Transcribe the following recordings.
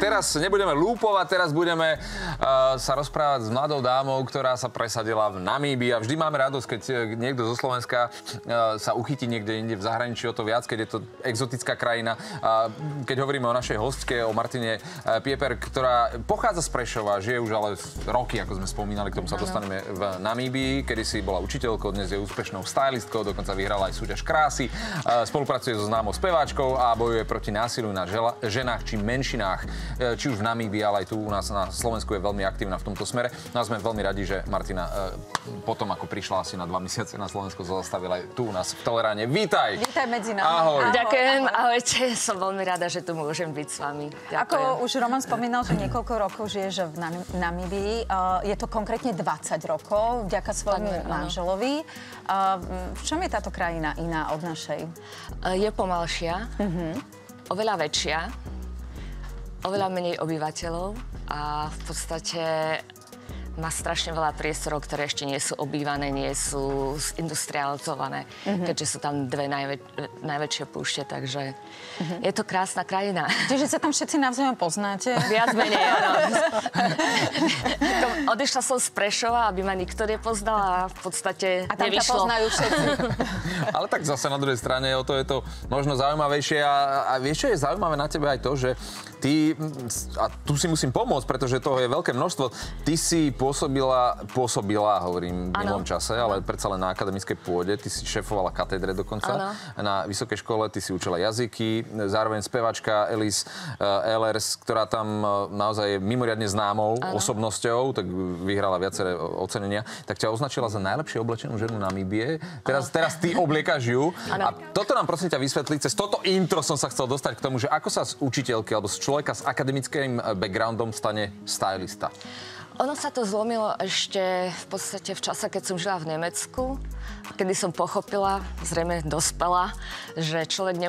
teraz nebudeme lúpovať, teraz budeme sa rozprávať s mladou dámou, ktorá sa presadila v Namíbii. A vždy máme radosť, keď niekto zo Slovenska sa uchytí niekde inde v zahraničí, o to viac, keď je to exotická krajina. Keď hovoríme o našej hostke, o Martine Pieper, ktorá pochádza z Prešova, žije už ale roky, ako sme spomínali, k tomu sa dostaneme v Namíbii, kedy si bola učiteľkou, dnes je úspešnou stylistkou, dokonca vyhrala aj súťaž krásy, spolupracuje so známou speváčkou a bojuje proti násiliu na ženách či menšinách, či už v Namíbii, ale aj tu u nás na Slovensku je veľmi aktívna v tomto smere. No a sme veľmi radi, že Martina potom, ako prišla asi na 2 mesiace na Slovensko, zastavila aj tu u nás v Teleráne. Vítaj! Vítaj medzi nami. Ahoj. Ďakujem, ahojte, som veľmi rada, že tu môžem byť s vami. Ďakujem. Ako už Roman spomínal, že niekoľko rokov žiješ v Namíbii. Je to konkrétne 20 rokov, vďaka svojmu manželovi. V čom je táto krajina iná od našej? Je pomalšia, oveľa väčšia, oveľa menej obyvateľov a v podstate má strašne veľa priestorov, ktoré ešte nie sú obývané, nie sú industrializované, keďže sú tam dve najväčšie púšte, takže je to krásna krajina. Čiže sa tam všetci navzájom poznáte? Viac menej, áno. Odišla som z Prešova, aby ma nikto nepoznal a v podstate a tam nevyšlo. ťa poznajú všetci. Ale tak zase na druhej strane o to je to možno zaujímavejšie a vieš, čo je zaujímavé na tebe aj to, že ty, a tu si musím pomôcť, pretože toho je veľké množstvo, ty si pôsobila, hovorím v minulom čase, ale predsa len na akademickej pôde, ty si šéfovala katedre dokonca na vysokej škole, ty si učila jazyky, zároveň spevačka Elis Ehlers, ktorá tam naozaj je mimoriadne známou osobnosťou, tak vyhrala viaceré ocenenia, tak ťa označila za najlepšie oblečenú ženu Namíbie. Teraz ty obliekaš ju. A toto nám prosím ťa vysvetlí, cez toto intro som sa chcel dostať k tomu, že ako sa z učiteľky alebo z človeka s akademickým backgroundom stane stylista. Ono sa to zlomilo ešte v podstate v čase, keď som žila v Nemecku, kedy som pochopila, zrejme dospela, že človek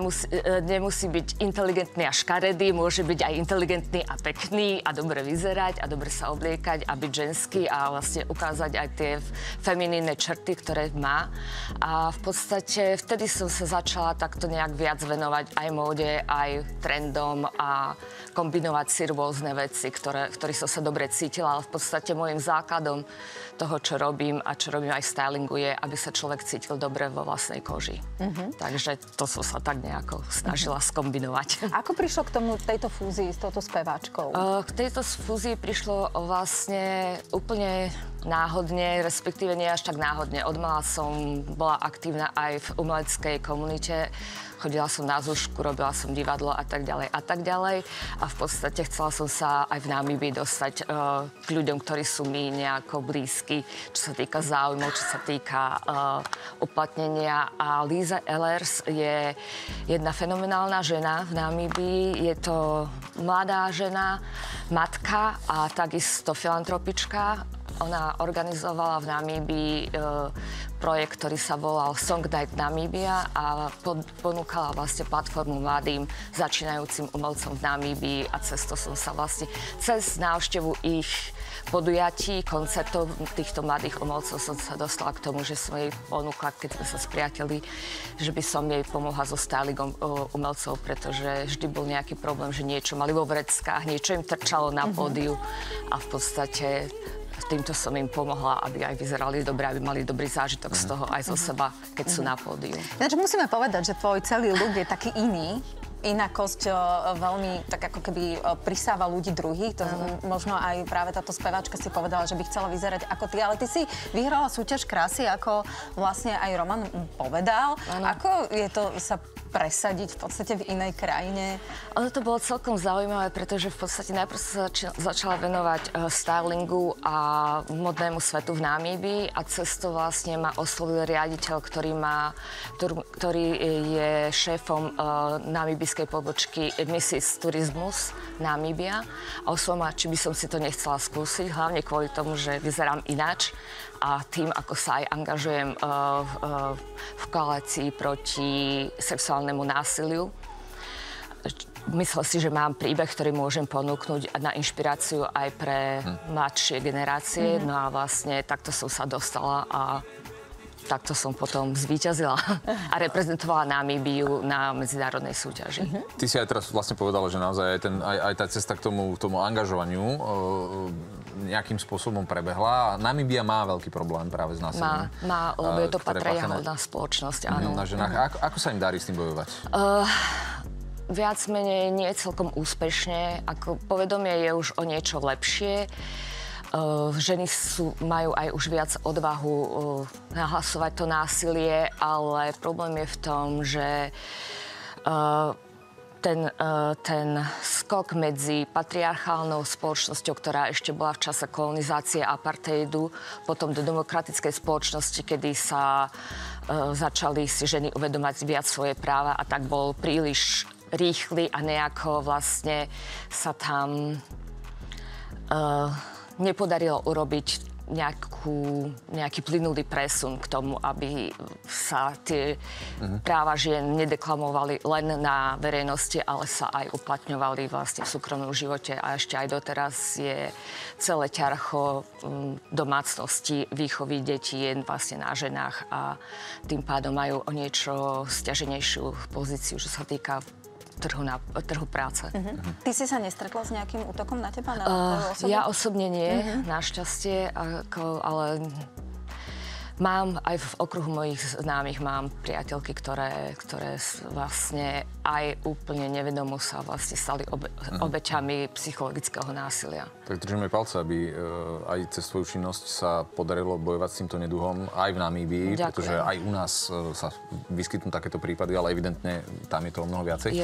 nemusí byť inteligentný a škaredý, môže byť aj inteligentný a pekný a dobre vyzerať a dobre sa obliekať a byť ženský a vlastne ukázať aj tie feminínne črty, ktoré má. A v podstate vtedy som sa začala takto nejak viac venovať aj móde, aj trendom a kombinovať si rôzne veci, ktorých som sa dobre cítila, ale v podstate môjim základom toho, čo robím a čo robím aj v stylingu je, aby sa človek cítil dobre vo vlastnej koži. Takže to som sa tak nejako snažila skombinovať. Ako prišlo k tejto fúzii s touto speváčkou? K tejto fúzii prišlo vlastne úplne náhodne, respektíve nie až tak náhodne. Odmala som bola aktívna aj v umeleckej komunite. Chodila som na zúšku, robila som divadlo a tak ďalej a tak ďalej. A v podstate chcela som sa aj v Namíbii dostať k ľuďom, ktorí sú mi nejako blízky, čo sa týka záujmov, čo sa týka uplatnenia. A Lisa Ehlers je jedna fenomenálna žena v Namíbii. Je to mladá žena, matka a takisto filantropička. Ona organizovala v Namíbii projekt, ktorý sa volal Song Night Namíbia a ponúkala vlastne platformu mladým začínajúcim umelcom v Namíbii a cez to som sa vlastne cez návštevu ich podujatí, koncertov týchto mladých umelcov som sa dostala k tomu, že som jej ponúkla, keď sme sa spriateli, že by som jej pomohla so stylingom umelcov, pretože vždy bol nejaký problém, že niečo mali vo vreckách, niečo im trčalo na pódiu a v podstate týmto som im pomohla, aby aj vyzerali dobre, aby mali dobrý zážitok z toho aj zo seba, keď sú na pódiu. Ináč musíme povedať, že tvoj celý look je taký iný. Inakosť veľmi tak ako keby prisáva ľudí druhých. To možno aj práve táto speváčka si povedala, že by chcela vyzerať ako ty. Ale ty si vyhrala súťaž krásy, ako vlastne aj Roman povedal. Ako je to sa presadiť v podstate v inej krajine? Ono to bolo celkom zaujímavé, pretože v podstate najprv sa začala venovať stylingu a modnému svetu v Namíbii a cez to vlastne ma oslovil riaditeľ, ktorý je šéfom namíbijskej pobočky Mrs. Turismus Namíbia a oslovil ma, či by som si to nechcela skúsiť, hlavne kvôli tomu, že vyzerám ináč a tým, ako sa aj angažujem v koalícii proti sexuálnemu násiliu. Myslel si, že mám príbeh, ktorý môžem ponúknuť na inšpiráciu aj pre mladšie generácie. No a vlastne takto som sa dostala a takto som potom zvíťazila a reprezentovala Namíbiu na medzinárodnej súťaži. Ty si aj teraz vlastne povedala, že naozaj aj tá cesta k tomu angažovaniu nejakým spôsobom prebehla. Namíbia má veľký problém práve s násilím. Má, lebo je to patriarchálna spoločnosť, áno. Na ženách. Ako sa im darí s tým bojovať? Viac menej nie celkom úspešne. Ako povedomie je už o niečo lepšie. Ženy majú aj už viac odvahu nahlasovať to násilie, ale problém je v tom, že ten skok medzi patriarchálnou spoločnosťou, ktorá ešte bola v čase kolonizácie apartheidu, potom do demokratickej spoločnosti, kedy sa začali si ženy uvedomať viac svoje práva a tak bol príliš rýchly a nejako vlastne sa tam nepodarilo urobiť nejaký plynulý presun k tomu, aby sa tie práva žien nedeklamovali len na verejnosti, ale sa aj uplatňovali vlastne v súkromnom živote. A ešte aj doteraz je celé ťarcho domácnosti výchovy detí je vlastne na ženách a tým pádom majú o niečo sťaženejšiu pozíciu, čo sa týka trhu práce. Ty si sa nestretla s nejakým útokom na teba? Ja osobne nie, našťastie, ale mám aj v okruhu mojich známych mám priateľky, ktoré vlastne aj úplne nevedomo sa vlastne stali obeťami psychologického násilia. Tak držíme palce, aby aj cez tvoju činnosť sa podarilo bojovať s týmto neduhom aj v Namíbii, pretože aj u nás sa vyskytnú takéto prípady, ale evidentne tam je to o mnoho viacej.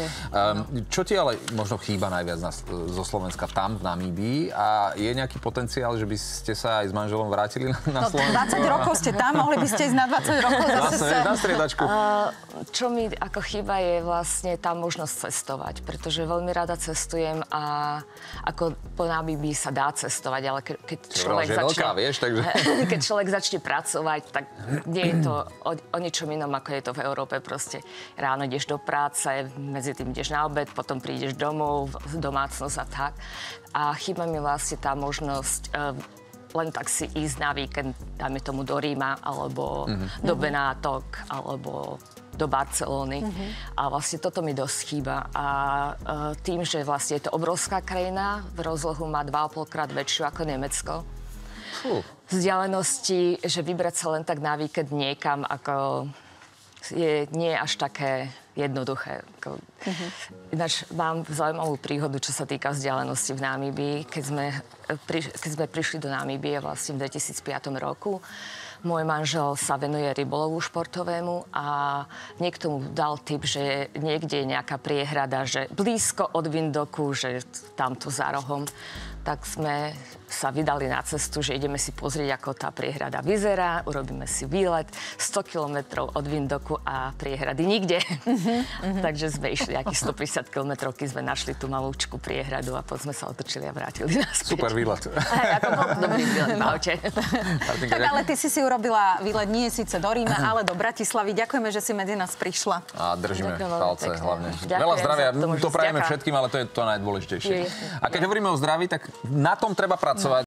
Čo ti ale možno chýba najviac zo Slovenska tam v Namíbii a je nejaký potenciál, že by ste sa aj s manželom vrátili na Slovensko? 20 rokov ste tam, mohli by ste ísť na 20 rokov zase na striedačku. Čo mi ako chýba je vlastne tá možnosť cestovať, pretože veľmi rada cestujem a ako po Namíbii sa dá cestovať, ale keď človek začne pracovať, tak nie je to o ničom inom, ako je to v Európe. Proste ráno ideš do práce, medzi tým ideš na obed, potom prídeš domov, domácnosť a tak. A chýba mi vlastne tá možnosť len tak si ísť na víkend, dáme tomu do Ríma, alebo do Benátok, alebo do Barcelóny. A vlastne toto mi dosť chýba. A tým, že vlastne je to obrovská krajina, v rozlohu má 2,5 krát väčšiu ako Nemecko. Vzdialenosti, že vybrať sa len tak na víkend niekam, ako nie je až také jednoduché. Ináč mám zaujímavú príhodu, čo sa týka vzdialenosti v Namíbii. Keď sme prišli do Namíbie vlastne v 2005 roku, môj manžel sa venuje rybolovu športovému a niekto mu dal tip, že niekde je nejaká priehrada, že blízko od Windhoeku, že tamto za rohom. Tak sme sa vydali na cestu, že ideme si pozrieť, ako tá priehrada vyzerá, urobíme si výlet 100 kilometrov od Windhoeku a priehrady nikde. Takže sme išli akých 150 kilometrov, keď sme našli tú malúčku priehradu a potom sme sa otočili a vrátili naspäť. Super výlet. Ako bol dobrý výlet v aute. Tak ale ty si urobila výlet nie síce do Ríma, ale do Bratislavy. Ďakujeme, že si medzi nás prišla. A držíme palce hlavne. Veľa zdravia, to prajeme všetkým, ale to je to najdôležitejšie. A keď hovoríme o zdraví, tak na tom treba pracovať.